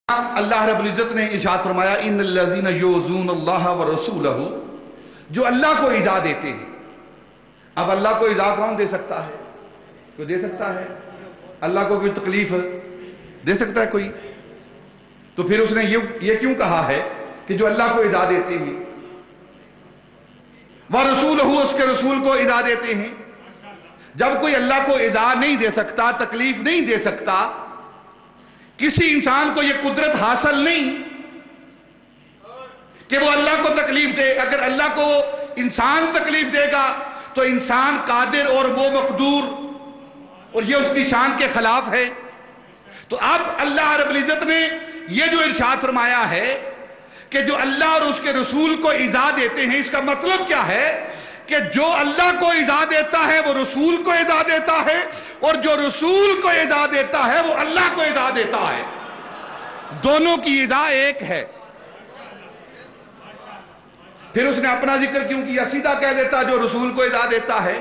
اللہ رب العزت نے ارشاد فرمایا ان الذین یؤذون اللہ ورسولہ، جو اللہ کو ایذا دیتے ہیں۔ اب اللہ کو ایذا کون دے سکتا ہے؟ کوئی دے سکتا ہے؟ اللہ کو کوئی تکلیف دے سکتا ہے کوئی؟ تو پھر اس نے یہ کیوں کہا ہے کہ جو اللہ کو ایذا دیتے ہیں، ورسولہ، اس کے رسول کو ایذا دیتے ہیں۔ جب کوئی اللہ کو ایذا نہیں دے سکتا، تکلیف نہیں دے سکتا، کسی انسان کو یہ قدرت حاصل نہیں کہ وہ اللہ کو تکلیف دے۔ اگر اللہ کو انسان تکلیف دے گا تو انسان قادر اور وہ مقدور، اور یہ اس کی شان کے خلاف ہے۔ تو اب اللہ رب العزت نے یہ جو ارشاد فرمایا ہے کہ جو اللہ اور اس کے رسول کو ایذا دیتے ہیں، اس کا مطلب کیا ہے کہ جو اللہ کو ایذا دیتا ہے وہ رسول کو ایذا دیتا ہے، اور جو رسول کو ایذا دیتا ہے وہ اللہ کو ایذا دیتا ہے۔ دونوں کی ایذا ایک ہے۔ پھر اس نے اپنا ذکر کیوں کیا؟ سیدھا کہہ دیتا جو رسول کو ایذا دیتا ہے۔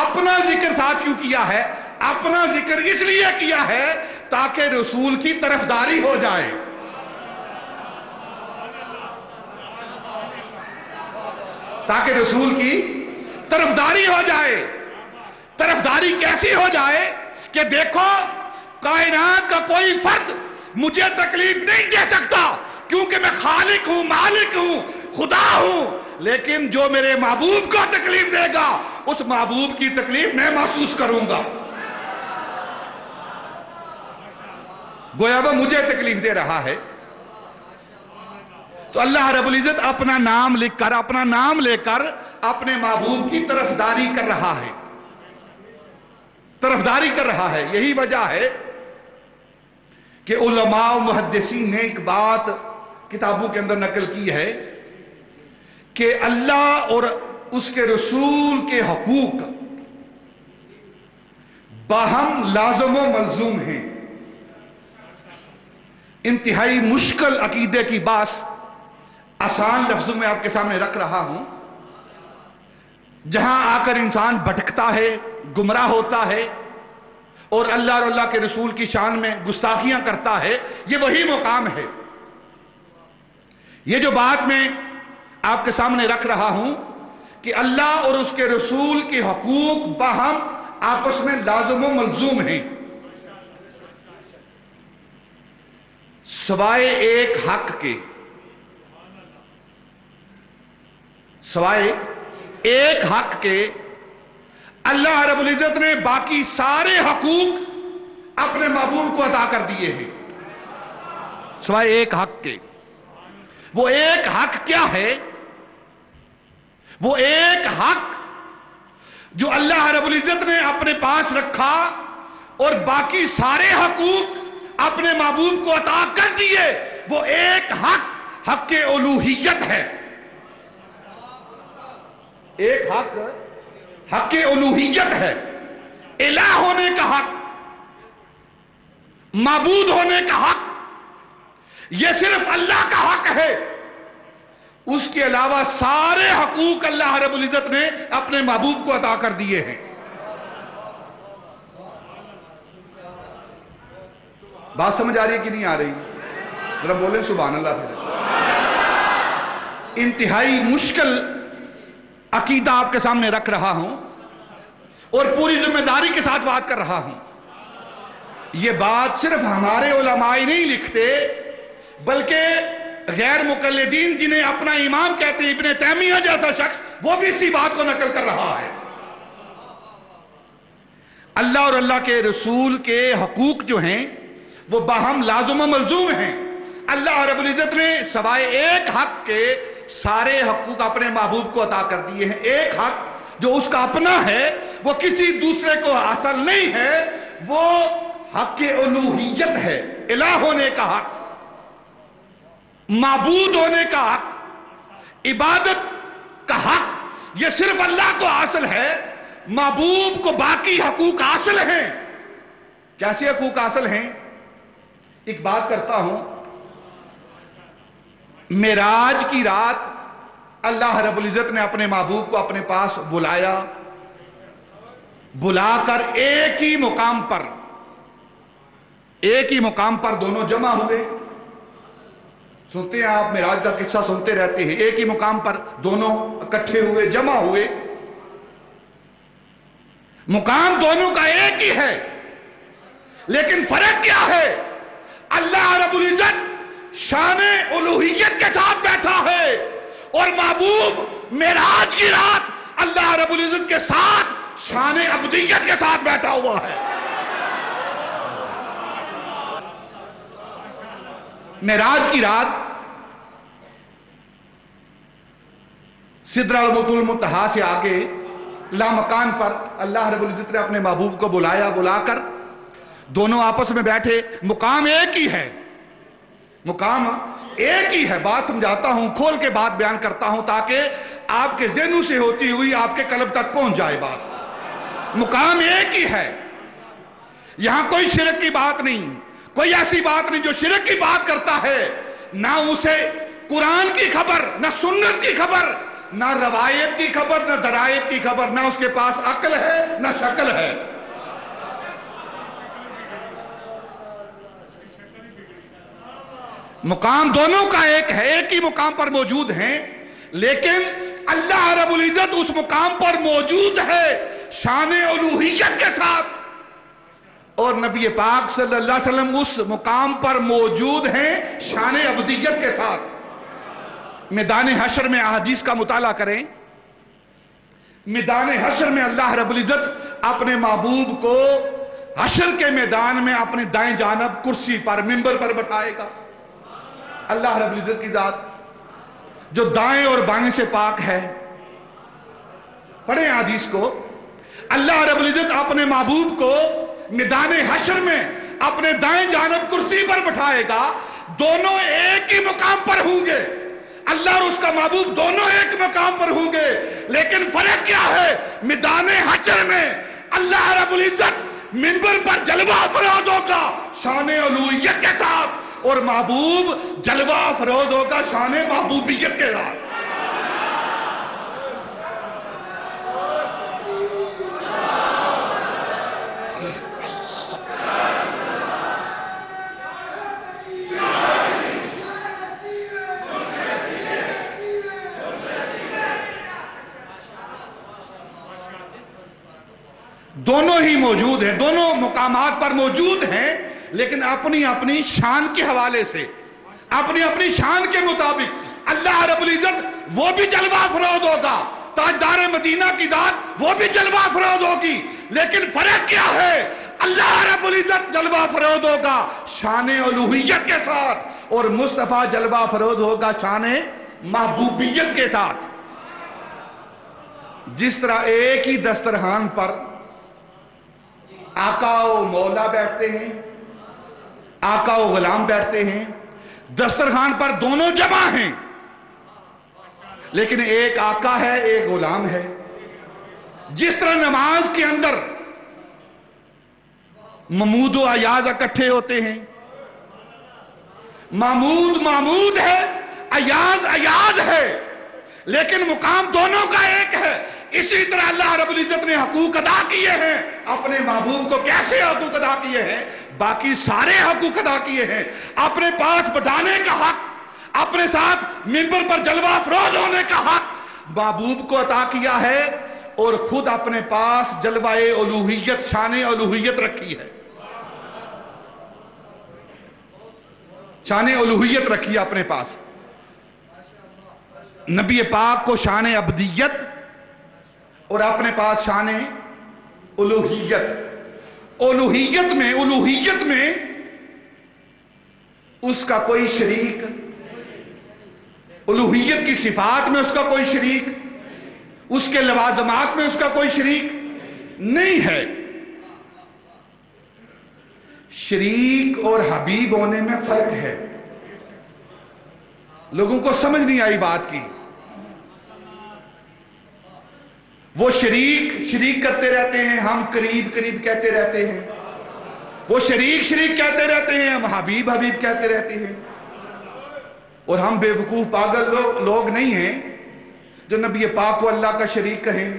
اپنا ذکر ساتھ کیوں کیا ہے؟ اپنا ذکر اس لیے کیا ہے تاکہ رسول کی طرفداری ہو جائے۔ تاکہ رسول کی طرفداری ہو جائے۔ طرفداری کیسی ہو جائے کہ دیکھو کائنات کا کوئی فرد مجھے تکلیف نہیں دے سکتا کیونکہ میں خالق ہوں، مالک ہوں، خدا ہوں، لیکن جو میرے محبوب کو تکلیف دے گا اس محبوب کی تکلیف میں محسوس کروں گا۔ گویا وہ مجھے تکلیف دے رہا ہے۔ تو اللہ رب العزت اپنا نام لکھ کر، اپنا نام لے کر اپنے محبوب کی طرفداری کر رہا ہے، طرفداری کر رہا ہے۔ یہی وجہ ہے کہ علماء و محدثین نے ایک بات کتابوں کے اندر نقل کی ہے کہ اللہ اور اس کے رسول کے حقوق باہم لازم و ملزوم ہیں۔ انتہائی مشکل عقیدے کی بات آسان لفظوں میں آپ کے سامنے رکھ رہا ہوں۔ جہاں آ کر انسان بھٹکتا ہے، گمراہ ہوتا ہے اور اللہ اور اللہ کے رسول کی شان میں گستاخیاں کرتا ہے، یہ وہی مقام ہے۔ یہ جو بات میں آپ کے سامنے رکھ رہا ہوں کہ اللہ اور اس کے رسول کے حقوق باہم آپس میں لازم و ملزوم ہیں، سوائے ایک حق کے، سوائے ایک حق کے اللہ رب العزت نے باقی سارے حقوق اپنے محبوب کو عطا کر دیے ہیں، سوائے ایک حق کے۔ وہ ایک حق کیا ہے؟ وہ ایک حق جو اللہ رب العزت نے اپنے پاس رکھا اور باقی سارے حقوق اپنے محبوب کو عطا کر دیے، وہ ایک حق حق الوہیت ہے۔ ایک حق حق الوہیت ہے، الہ ہونے کا حق، معبود ہونے کا حق، یہ صرف اللہ کا حق ہے۔ اس کے علاوہ سارے حقوق اللہ رب العزت نے اپنے محبوب کو عطا کر دیے ہیں۔ بات سمجھ آ رہی ہے کہ نہیں آ رہی؟ ذرا بولیں سبحان اللہ۔ پھر انتہائی مشکل عقیدہ آپ کے سامنے رکھ رہا ہوں اور پوری ذمہ داری کے ساتھ بات کر رہا ہوں۔ یہ بات صرف ہمارے علماء نہیں لکھتے بلکہ غیر مقلدین جنہیں اپنا امام کہتے ہیں، ابن تیمیہ جیسا شخص، وہ بھی اسی بات کو نقل کر رہا ہے۔ اللہ اور اللہ کے رسول کے حقوق جو ہیں وہ باہم لازم و ملزوم ہیں۔ اللہ رب العزت نے سوائے ایک حق کے سارے حقوق اپنے محبوب کو عطا کر دیے ہیں۔ ایک حق جو اس کا اپنا ہے، وہ کسی دوسرے کو حاصل نہیں ہے، وہ حق الوہیت ہے، الہ ہونے کا حق، معبود ہونے کا حق، عبادت کا حق، یہ صرف اللہ کو حاصل ہے۔ محبوب کو باقی حقوق حاصل ہیں۔ کیسے حقوق حاصل ہیں؟ ایک بات کرتا ہوں، معراج کی رات اللہ رب العزت نے اپنے محبوب کو اپنے پاس بلایا، بلا کر ایک ہی مقام پر دونوں جمع ہوئے۔ سنتے ہیں آپ معراج کا قصہ سنتے رہتے ہیں، ایک ہی مقام پر دونوں اکٹھے ہوئے، جمع ہوئے، مقام دونوں کا ایک ہی ہے، لیکن فرق کیا ہے؟ اللہ رب العزت شان الوہیت کے ساتھ بیٹھا ہے، اور محبوب معراج کی رات اللہ رب العزت کے ساتھ شان عبدیت کے ساتھ بیٹھا ہوا ہے۔ معراج کی رات سدرۃ المنتہا سے آگے لامکان پر اللہ رب العزت نے اپنے محبوب کو بلا کر دونوں آپس میں بیٹھے، مقام ایک ہی ہے، مقام ایک ہی ہے۔ بات سمجھاتا ہوں، کھول کے بات بیان کرتا ہوں تاکہ آپ کے ذہنوں سے ہوتی ہوئی آپ کے قلب تک پہنچ جائے بات۔ مقام ایک ہی ہے، یہاں کوئی شرک کی بات نہیں، کوئی ایسی بات نہیں جو شرک کی بات کرتا ہے، نہ اسے قرآن کی خبر، نہ سنت کی خبر، نہ روایت کی خبر، نہ درائت کی خبر، نہ اس کے پاس عقل ہے نہ شکل ہے۔ مقام دونوں کا ایک ہے، ایک ہی مقام پر موجود ہیں، لیکن اللہ رب العزت اس مقام پر موجود ہے شان الوہیت کے ساتھ، اور نبی پاک صلی اللہ علیہ وسلم اس مقام پر موجود ہیں شان عبدیت کے ساتھ۔ میدان حشر میں احادیث کا مطالعہ کریں، میدان حشر میں اللہ رب العزت اپنے محبوب کو حشر کے میدان میں اپنے دائیں جانب کرسی پر، منبر پر بٹھائے گا۔ اللہ رب العزت کی ذات جو دائیں اور بائیں سے پاک ہے، پڑھیں حدیث کو، اللہ رب العزت اپنے محبوب کو میدان حشر میں اپنے دائیں جانب کرسی پر بٹھائے گا، دونوں ایک ہی مقام پر ہوں گے، اللہ اور اس کا محبوب دونوں ایک مقام پر ہوں گے، لیکن فرق کیا ہے؟ میدان حشر میں اللہ رب العزت منبر پر جلوہ افروز ہوگا شان الوہیت کے ساتھ، اور محبوب جلوہ افروز ہوگا شان محبوبیت کے ساتھ۔ دونوں ہی موجود ہیں، دونوں مقامات پر موجود ہیں، لیکن اپنی اپنی شان کے حوالے سے، اپنی اپنی شان کے مطابق اللہ رب العزت وہ بھی جلوہ افروز ہوگا، تاجدار مدینہ کی ذات وہ بھی جلوہ افروز ہوگی، لیکن فرق کیا ہے؟ اللہ رب العزت جلوہ افروز ہوگا شان الوہیت کے ساتھ، اور مصطفیٰ جلوہ افروز ہوگا شان محبوبیت کے ساتھ۔ جس طرح ایک ہی دسترخوان پر آقا و مولا بیٹھتے ہیں، آقا و غلام بیٹھتے ہیں، دسترخوان پر دونوں جمع ہیں، لیکن ایک آقا ہے ایک غلام ہے۔ جس طرح نماز کے اندر محمود و ایاز اکٹھے ہوتے ہیں، محمود محمود ہے، ایاز ایاز ہے، لیکن مقام دونوں کا ایک ہے۔ اسی طرح اللہ رب العزت نے حقوق ادا کیے ہیں، اپنے محبوب کو کیسے حقوق ادا کیے ہیں؟ باقی سارے حقوق ادا کیے ہیں۔ اپنے پاس بٹھانے کا حق، اپنے ساتھ منبر پر جلوہ افروز ہونے کا حق محبوب کو عطا کیا ہے، اور خود اپنے پاس جلوہ الوہیت، شان الوہیت رکھی ہے، شان الوہیت رکھی ہے اپنے پاس۔ نبی پاک کو شان عبدیت اور اپنے پاس شان الوہیت۔ الوہیت میں اس کا کوئی شریک، الوہیت کی صفات میں اس کا کوئی شریک، اس کے لوازمات میں اس کا کوئی شریک نہیں ہے۔ شریک اور حبیب ہونے میں فرق ہے، لوگوں کو سمجھ نہیں آئی بات کی۔ وہ شریک کرتے رہتے ہیں، ہم قریب کہتے رہتے ہیں، وہ شریک کہتے رہتے ہیں، ہم حبیب کہتے رہتے ہیں، اور ہم بے وقوف پاگل لوگ نہیں ہیں جو نبی پاک کو اللہ کا شریک کہیں۔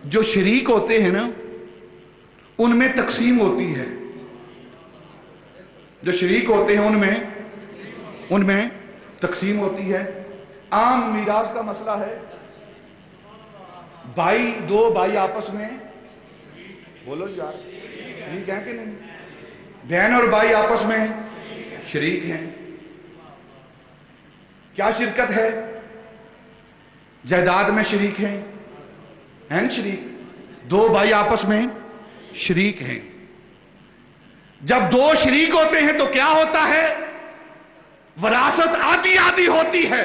جو شریک ہوتے ہیں نا، ان میں تقسیم ہوتی ہے۔ جو شریک ہوتے ہیں ان میں تقسیم ہوتی ہے. عام میراث کا مسئلہ ہے. دو بھائی آپس میں بولو یار شریک ہیں کہ نہیں؟ بہن اور بھائی آپس میں شریک ہیں. کیا شرکت ہے؟ جائیداد میں شریک ہیں شریک. دو بھائی آپس میں شریک ہیں. جب دو شریک ہوتے ہیں تو کیا ہوتا ہے؟ وراثت آدھی آدھی ہوتی ہے.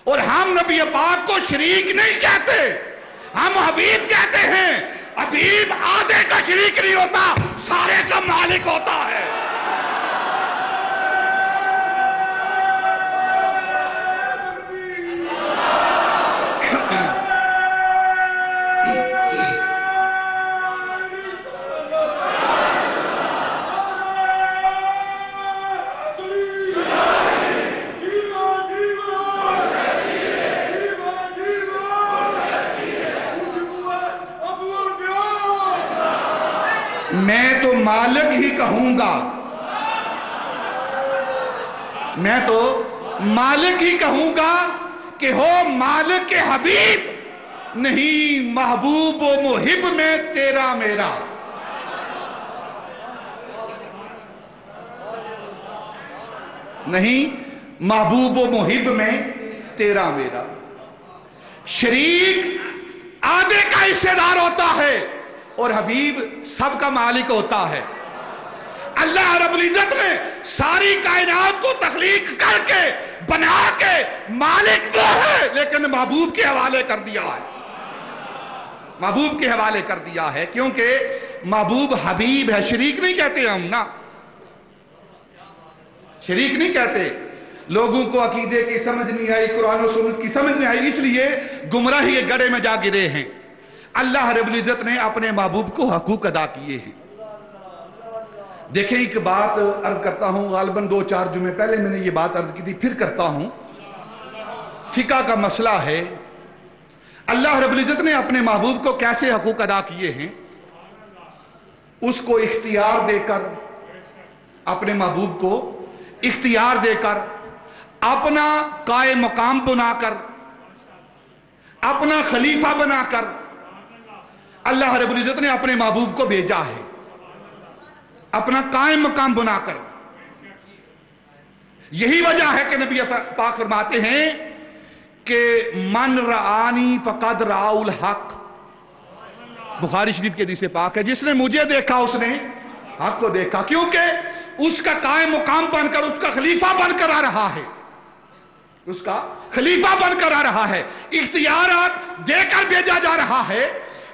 اور ہم نبی پاک کو شریک نہیں کہتے, ہم حبیب کہتے ہیں. حبیب آدھے کا شریک نہیں ہوتا, سارے کا مالک ہوتا ہے. میں تو مالک ہی کہوں گا, میں تو مالک ہی کہوں گا کہ ہو مالک کے حبیب, نہیں محبوب و محب میں تیرا میرا. نہیں محبوب و محب میں تیرا میرا. شریک آدھے کا حصے دار ہوتا ہے اور حبیب سب کا مالک ہوتا ہے. اللہ رب العزت نے ساری کائنات کو تخلیق کر کے بنا کے مالک وہ ہے, لیکن محبوب کے حوالے کر دیا ہے. محبوب کے حوالے کر دیا ہے کیونکہ محبوب حبیب ہے. شریک نہیں کہتے ہم نا, شریک نہیں کہتے. لوگوں کو عقیدے کی سمجھ نہیں آئی, قرآن و سنت کی سمجھ نہیں آئی, اس لیے گمراہی کے گڑھے میں جا گرے ہیں. اللہ رب العزت نے اپنے محبوب کو حقوق ادا کیے ہیں. دیکھیں ایک بات عرض کرتا ہوں, غالباً 2-4 جمعے پہلے میں نے یہ بات عرض کی تھی, پھر کرتا ہوں. فقہ کا مسئلہ ہے, اللہ رب العزت نے اپنے محبوب کو کیسے حقوق ادا کیے ہیں. اس کو اختیار دے کر, اپنے محبوب کو اختیار دے کر, اپنا قائم مقام بنا کر, اپنا خلیفہ بنا کر اللہ رب العزت نے اپنے محبوب کو بھیجا ہے, اپنا قائم مقام بنا کر. یہی وجہ ہے کہ نبی پاک فرماتے ہیں کہ من رآنی فقد رأى الحق. بخاری شریف کے حدیث پاک ہے, جس نے مجھے دیکھا اس نے حق کو دیکھا, کیونکہ اس کا قائم مقام بن کر, اس کا خلیفہ بن کر آ رہا ہے, اس کا خلیفہ بن کر آ رہا ہے. اختیارات دے کر بھیجا جا رہا ہے.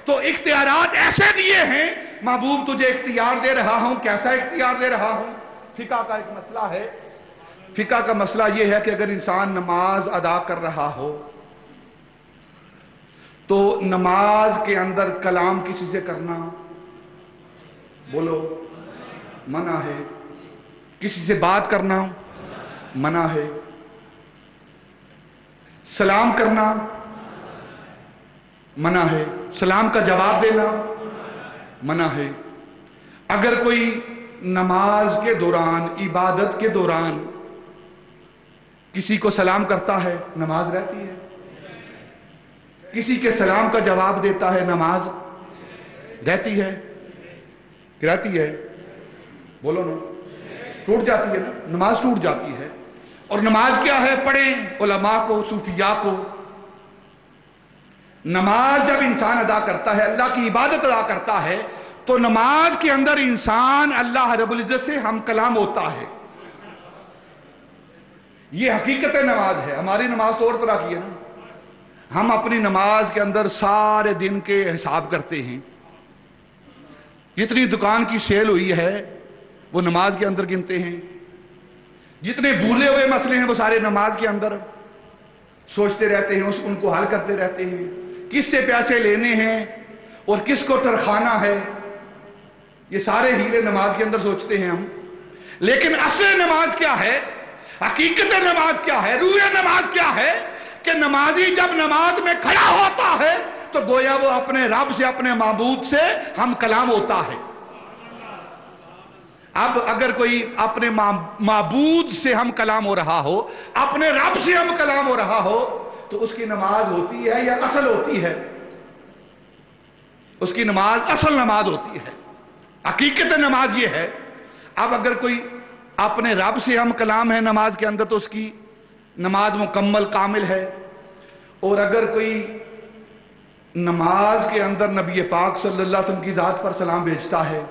تو اختیارات ایسے دیے ہیں, محبوب تجھے اختیار دے رہا ہوں. کیسا اختیار دے رہا ہوں؟ فقہ کا ایک مسئلہ ہے. فقہ کا مسئلہ یہ ہے کہ اگر انسان نماز ادا کر رہا ہو تو نماز کے اندر کلام کسی سے کرنا, بولو, منع ہے. کسی سے بات کرنا منع ہے. سلام کرنا منع ہے. سلام کا جواب دینا منع ہے. اگر کوئی نماز کے دوران, عبادت کے دوران کسی کو سلام کرتا ہے, نماز رہتی ہے. کسی کے سلام کا جواب دیتا ہے, نماز رہتی ہے. رہتی ہے, بولو نا, ٹوٹ جاتی ہے نا, نماز ٹوٹ جاتی ہے. اور نماز کیا ہے؟ پڑھیں علماء کو, صوفیاء کو. نماز جب انسان ادا کرتا ہے, اللہ کی عبادت ادا کرتا ہے, تو نماز کے اندر انسان اللہ رب العزت سے ہم کلام ہوتا ہے. یہ حقیقت نماز ہے. ہماری نماز تو اور طرح کی ہے نا. ہم اپنی نماز کے اندر سارے دن کے حساب کرتے ہیں. جتنی دکان کی سیل ہوئی ہے وہ نماز کے اندر گنتے ہیں. جتنے بھولے ہوئے مسئلے ہیں وہ سارے نماز کے اندر سوچتے رہتے ہیں, ان کو حل کرتے رہتے ہیں. کس سے پیسے لینے ہیں اور کس کو ترخانا ہے, یہ سارے ہیلے نماز کے اندر سوچتے ہیں ہم. لیکن اصل نماز کیا ہے؟ حقیقت نماز کیا ہے؟ روح نماز کیا ہے؟ کہ نمازی جب نماز میں کھڑا ہوتا ہے تو گویا وہ اپنے رب سے, اپنے معبود سے ہم کلام ہوتا ہے. اب اگر کوئی اپنے معبود سے ہم کلام ہو رہا ہو، اپنے رب سے ہم کلام ہو رہا ہو، تو اس کی نماز ہوتی ہے یا اصل ہوتی ہے؟ اس کی نماز اصل نماز ہوتی ہے، حقیقت نماز یہ ہے۔ اب اگر کوئی اپنے رب سے ہم کلام ہے نماز کے اندر، تو اس کی نماز مکمل کامل ہے۔ اور اگر کوئی نماز کے اندر نبی پاک صلی اللہ علیہ وسلم کی ذات پر سلام بھیجتا ہے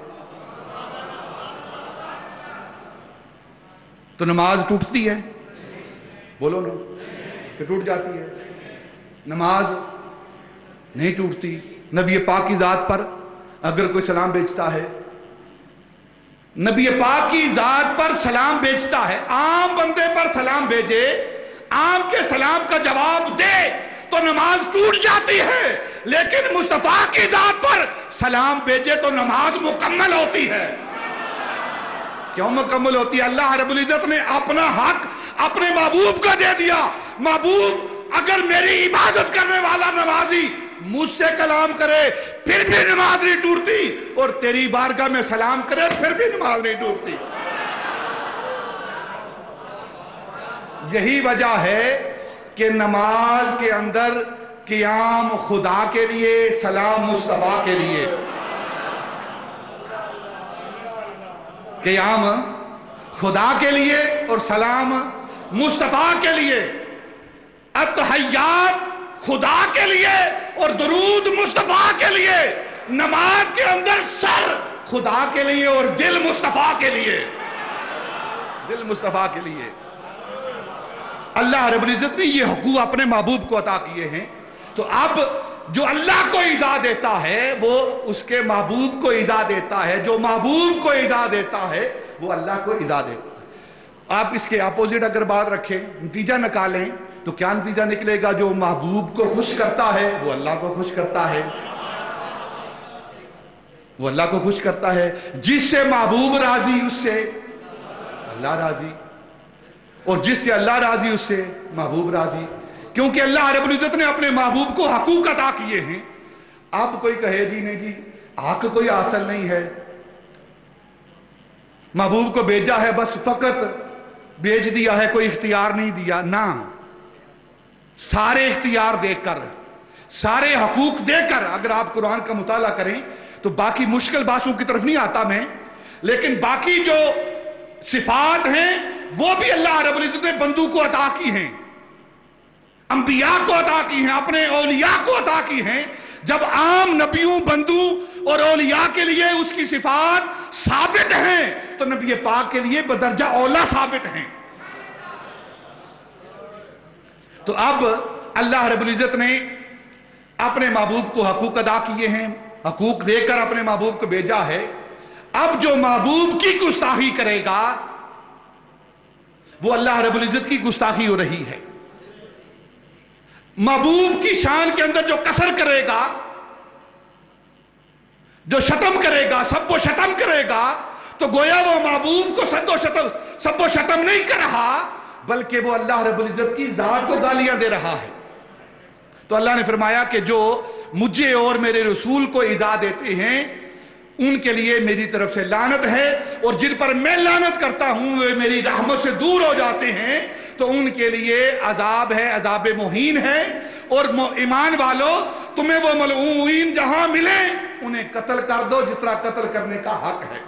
تو نماز ٹوٹتی ہے؟ بولو نا، کہ ٹوٹ جاتی ہے؟ نماز نہیں ٹوٹتی۔ نبی پاک کی ذات پر اگر کوئی سلام بھیجتا ہے، نبی پاک کی ذات پر سلام بھیجتا ہے، عام بندے پر سلام بھیجے، عام کے سلام کا جواب دے تو نماز ٹوٹ جاتی ہے، لیکن مصطفیٰ کی ذات پر سلام بھیجے تو نماز مکمل ہوتی ہے۔ کیوں مکمل ہوتی ہے؟ اللہ رب العزت نے اپنا حق اپنے محبوب کو دے دیا۔ محبوب اگر میری عبادت کرنے والا نمازی مجھ سے کلام کرے پھر بھی نماز نہیں ٹوٹتی، اور تیری بارگاہ میں سلام کرے پھر بھی نماز نہیں ٹوٹتی۔ یہی وجہ ہے کہ نماز کے اندر قیام خدا کے لیے، سلام مصطفیٰ کے لیے۔ قیام خدا کے لیے اور سلام مصطفیٰ کے لیے، اتحیات خدا کے لیے اور درود مصطفیٰ کے لیے۔ نماز کے اندر سر خدا کے لیے اور دل مصطفیٰ کے لیے، دل مصطفیٰ کے لیے۔ اللہ رب العزت نے یہ حقوق اپنے محبوب کو عطا کیے ہیں، تو اب جو اللہ کو ایذا دیتا ہے وہ اس کے محبوب کو ایذا دیتا ہے، جو محبوب کو ایذا دیتا ہے وہ اللہ کو ایذا دیتا ہے۔ آپ اس کے اپوزٹ اگر بات رکھیں، نتیجہ نکالیں، تو کیا نتیجہ نکلے گا؟ جو محبوب کو خوش کرتا ہے وہ اللہ کو خوش کرتا ہے، وہ اللہ کو خوش کرتا ہے۔ جس سے محبوب راضی اس سے اللہ راضی، اور جس سے اللہ راضی اس سے محبوب راضی، کیونکہ اللہ رب العزت نے اپنے محبوب کو حقوق عطا کیے ہیں۔ اب کوئی کہے جی نہیں جی حق کوئی حاصل نہیں ہے، محبوب کو بھیجا ہے بس فقط بھیج دیا ہے، کوئی اختیار نہیں دیا۔ نہ، سارے اختیار دے کر، سارے حقوق دے کر اگر آپ قرآن کا مطالعہ کریں تو باقی مشکل باتوں کی طرف نہیں آتا میں، لیکن باقی جو صفات ہیں وہ بھی اللہ رب العزت نے بندوں کو عطا کی ہیں، انبیاء کو عطا کی ہیں، اپنے اولیاء کو عطا کی ہیں۔ جب عام نبیوں، بندوں اور اولیاء کے لیے اس کی صفات ثابت ہیں تو نبی پاک کے لیے بدرجہ اولا ثابت ہیں۔ تو اب اللہ رب العزت نے اپنے محبوب کو حقوق ادا کیے ہیں، حقوق دے کر اپنے محبوب کو بھیجا ہے۔ اب جو محبوب کی گستاخی کرے گا وہ اللہ رب العزت کی گستاخی ہو رہی ہے۔ محبوب کی شان کے اندر جو کسر کرے گا، جو شتم کرے گا، سب و شتم کرے گا، تو گویا وہ محبوب کو سب و شتم نہیں کر رہا، بلکہ وہ اللہ رب العزت کی ذات کو گالیاں دے رہا ہے۔ تو اللہ نے فرمایا کہ جو مجھے اور میرے رسول کو ایذا دیتے ہیں ان کے لیے میری طرف سے لعنت ہے، اور جن پر میں لعنت کرتا ہوں وہ میری رحمت سے دور ہو جاتے ہیں، تو ان کے لیے عذاب ہے، عذاب مہین ہے۔ اور ایمان والو، تمہیں وہ ملعونین جہاں ملیں انہیں قتل کر دو جس طرح قتل کرنے کا حق ہے۔